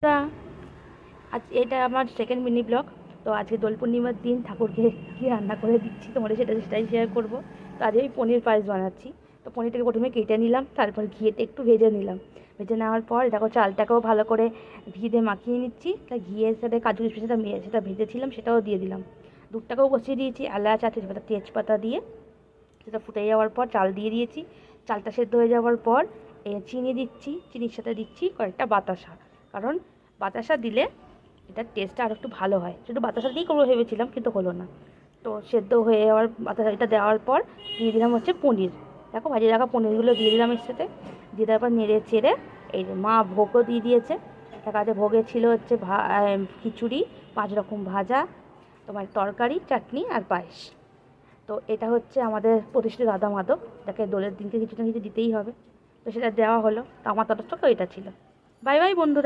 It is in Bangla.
তা আজ এটা আমার সেকেন্ড মিনি ব্লগ। তো আজকে দোল পূর্ণিমার দিন ঠাকুরকে কী রান্না করে দিচ্ছি তোমাদের সেটাই শেয়ার করব। তো আজ আমি পনির পায়েস বানাচ্ছি। তো পনিরটাকে প্রথমে কেটে নিলাম, তারপর ঘিয়েতে একটু ভেজে নিলাম। ভেজে নেওয়ার পর দেখো চালটাকেও ভালো করে ঘি দিয়ে মাখিয়ে নিচ্ছি। তা ঘিয়ের সাথে কাজু কিশমিশ সেটা ভেজেছিলাম সেটাও দিয়ে দিলাম। দুধটাকেও বসিয়ে দিয়েছি, এলাচ আর তেজপাতা দিয়ে সেটা ফুটে যাওয়ার পর চাল দিয়ে দিয়েছি। চালটা সেদ্ধ হয়ে যাওয়ার পর চিনি দিচ্ছি, চিনির সাথে দিচ্ছি কয়েকটা বাতাসা। কারণ বাতাসা দিলে এটার টেস্টটা আরও একটু ভালো হয়। শুধু বাতাসা দিয়েই করবো ভেবেছিলাম, কিন্তু হলো না। তো সেদ্ধ হয়ে যাওয়ার বাতাসা এটা দেওয়ার পর দিয়ে দিলাম হচ্ছে পনির। দেখো ভাজিয়ে রাখা পনিরগুলো দিয়ে দিলাম এর সাথে। দিয়ে দেওয়ার পর নেড়ে চেড়ে এই যে মা ভোগও দিয়ে দিয়েছে। তার কাছে ভোগে ছিল হচ্ছে খিচুড়ি, 5 রকম ভাজা, তোমার তরকারি, চাটনি আর পায়েস। তো এটা হচ্ছে আমাদের প্রতিষ্ঠিত রাধা মাধব, যাকে দোলের দিনকে কিছু না কিছু দিতেই হবে। তো সেটা দেওয়া হলো। তো আমার তরফ থেকে এটা ছিল। বাই বাই বন্ধুরা।